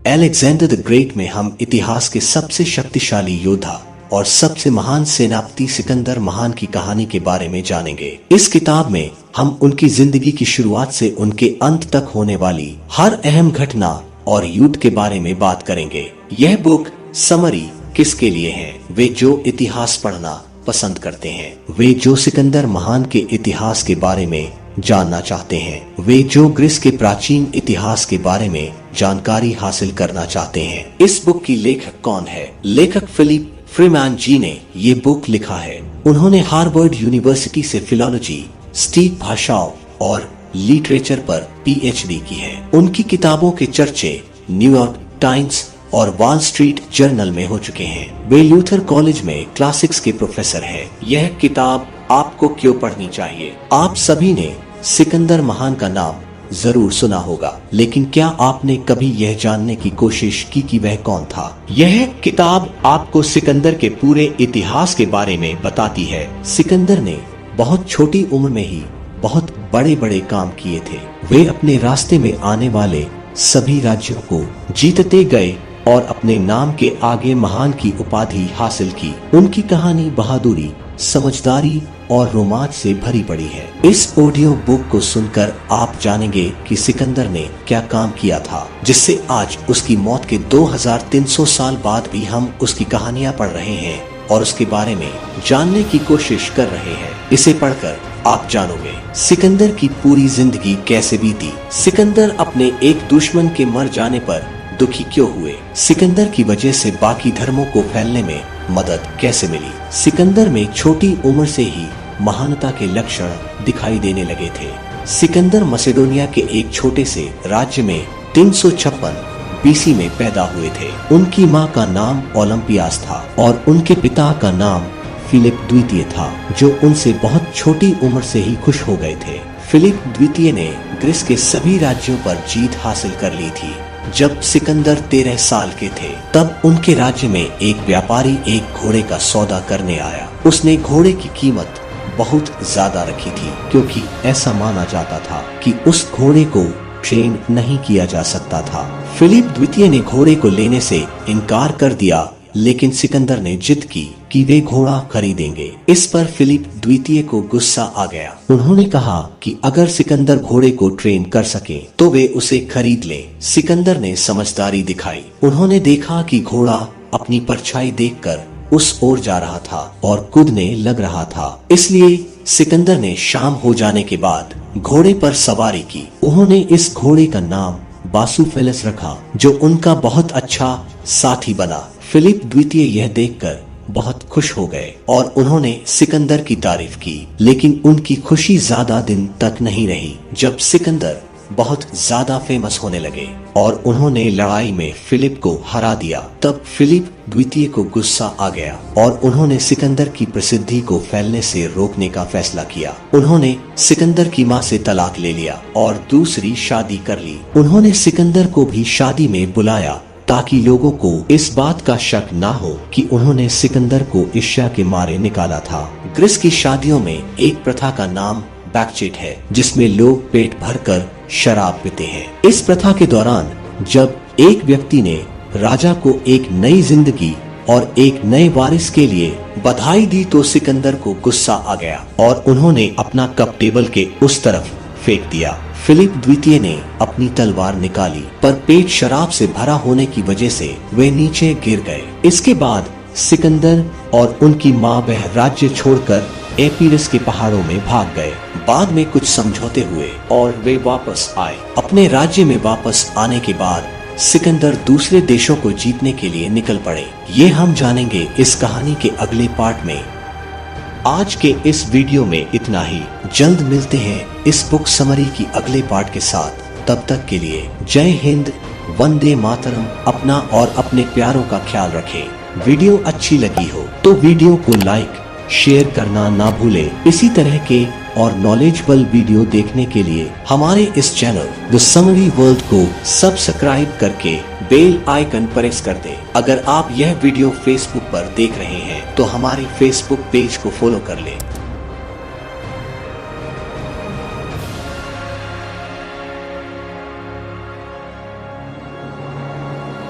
Alexander the great में हम इतिहास के सबसे शक्तिशाली योद्धा और सबसे महान सेनापति सिकंदर महान की कहानी के बारे में जानेंगे। इस किताब में हम उनकी जिंदगी की शुरुआत से उनके अंत तक होने वाली हर अहम घटना और युद्ध के बारे में बात करेंगे। यह बुक समरी किसके लिए है? वे जो इतिहास पढ़ना पसंद करते हैं, वे जो सिकंदर महान के इतिहास के बारे में जानना चाहते हैं, वे जो ग्रीस के प्राचीन इतिहास के बारे में जानकारी हासिल करना चाहते हैं। इस बुक की लेखक कौन है? लेखक फिलिप फ्रीमैन जी ने ये बुक लिखा है। उन्होंने हार्वर्ड यूनिवर्सिटी से फिलोलॉजी, स्टीक भाषाओं और लिटरेचर पर पीएचडी की है। उनकी किताबों के चर्चे न्यूयॉर्क टाइम्स और वॉल स्ट्रीट जर्नल में हो चुके हैं। वे ल्यूथर कॉलेज में क्लासिक्स के प्रोफेसर हैं। यह किताब आपको क्यों पढ़नी चाहिए? आप सभी ने सिकंदर महान का नाम जरूर सुना होगा, लेकिन क्या आपने कभी यह जानने की कोशिश की कि वह कौन था? यह किताब आपको सिकंदर के पूरे इतिहास के बारे में बताती है। सिकंदर ने बहुत छोटी उम्र में ही बहुत बड़े बड़े काम किए थे। वे अपने रास्ते में आने वाले सभी राज्यों को जीतते गए और अपने नाम के आगे महान की उपाधि हासिल की। उनकी कहानी बहादुरी, समझदारी और रोमांच से भरी पड़ी है। इस ऑडियो बुक को सुनकर आप जानेंगे कि सिकंदर ने क्या काम किया था, जिससे आज उसकी मौत के 2300 साल बाद भी हम उसकी कहानियां पढ़ रहे हैं और उसके बारे में जानने की कोशिश कर रहे हैं। इसे पढ़कर आप जानोगे सिकंदर की पूरी जिंदगी कैसे बीती। सिकंदर अपने एक दुश्मन के मर जाने पर दुखी क्यों हुए? सिकंदर की वजह से बाकी धर्मों को फैलने में मदद कैसे मिली? सिकंदर में छोटी उम्र से ही महानता के लक्षण दिखाई देने लगे थे। सिकंदर मसेडोनिया के एक छोटे से राज्य में 356 बीसी में पैदा हुए थे। उनकी मां का नाम ओलंपियास था और उनके पिता का नाम फिलिप द्वितीय था, जो उनसे बहुत छोटी उम्र से ही खुश हो गए थे। फिलिप द्वितीय ने ग्रीस के सभी राज्यों पर जीत हासिल कर ली थी। जब सिकंदर 13 साल के थे, तब उनके राज्य में एक व्यापारी एक घोड़े का सौदा करने आया। उसने घोड़े की कीमत बहुत ज्यादा रखी थी, क्योंकि ऐसा माना जाता था कि उस घोड़े को ट्रेन नहीं किया जा सकता था। फिलिप द्वितीय ने घोड़े को लेने से इनकार कर दिया, लेकिन सिकंदर ने जिद की कि वे घोड़ा खरीदेंगे। इस पर फिलिप द्वितीय को गुस्सा आ गया। उन्होंने कहा कि अगर सिकंदर घोड़े को ट्रेन कर सके तो वे उसे खरीद लें। सिकंदर ने समझदारी दिखाई। उन्होंने देखा कि घोड़ा अपनी परछाई देखकर उस ओर जा रहा था और कूदने लग रहा था। इसलिए सिकंदर ने शाम हो जाने के बाद घोड़े पर सवारी की। उन्होंने इस घोड़े का नाम बासुफेलस रखा, जो उनका बहुत अच्छा साथी बना। फिलिप द्वितीय यह देखकर बहुत खुश हो गए और उन्होंने सिकंदर की तारीफ की, लेकिन उनकी खुशी ज्यादा दिन तक नहीं रही। जब सिकंदर बहुत ज्यादा फेमस होने लगे और उन्होंने लड़ाई में फिलिप को हरा दिया, तब फिलिप द्वितीय को गुस्सा आ गया और उन्होंने सिकंदर की प्रसिद्धि को फैलने से रोकने का फैसला किया। उन्होंने सिकंदर की मां से तलाक ले लिया और दूसरी शादी कर ली। उन्होंने सिकंदर को भी शादी में बुलाया ताकि लोगों को इस बात का शक ना हो कि उन्होंने सिकंदर को ईर्ष्या के मारे निकाला था। ग्रीस की शादियों में एक प्रथा का नाम बैकचेट है, जिसमें लोग पेट भरकर शराब पीते हैं। इस प्रथा के दौरान जब एक व्यक्ति ने राजा को एक नई जिंदगी और एक नए वारिस के लिए बधाई दी, तो सिकंदर को गुस्सा आ गया और उन्होंने अपना कप टेबल के उस तरफ फेंक दिया। फिलिप द्वितीय ने अपनी तलवार निकाली, पर पेट शराब से भरा होने की वजह से वे नीचे गिर गए। इसके बाद सिकंदर और उनकी मां वह राज्य छोड़कर एपिरस के पहाड़ों में भाग गए। बाद में कुछ समझौते हुए और वे वापस आए। अपने राज्य में वापस आने के बाद सिकंदर दूसरे देशों को जीतने के लिए निकल पड़े। ये हम जानेंगे इस कहानी के अगले पार्ट में। आज के इस वीडियो में इतना ही। जल्द मिलते हैं इस बुक समरी की अगले पार्ट के साथ। तब तक के लिए जय हिंद, वंदे मातरम। अपना और अपने प्यारों का ख्याल रखें। वीडियो अच्छी लगी हो तो वीडियो को लाइक शेयर करना ना भूलें। इसी तरह के और नॉलेजेबल वीडियो देखने के लिए हमारे इस चैनल द समरी वर्ल्ड को सब्सक्राइब करके बेल आइकन प्रेस कर दें। अगर आप यह वीडियो फेसबुक पर देख रहे हैं तो हमारे फेसबुक पेज को फॉलो कर लें।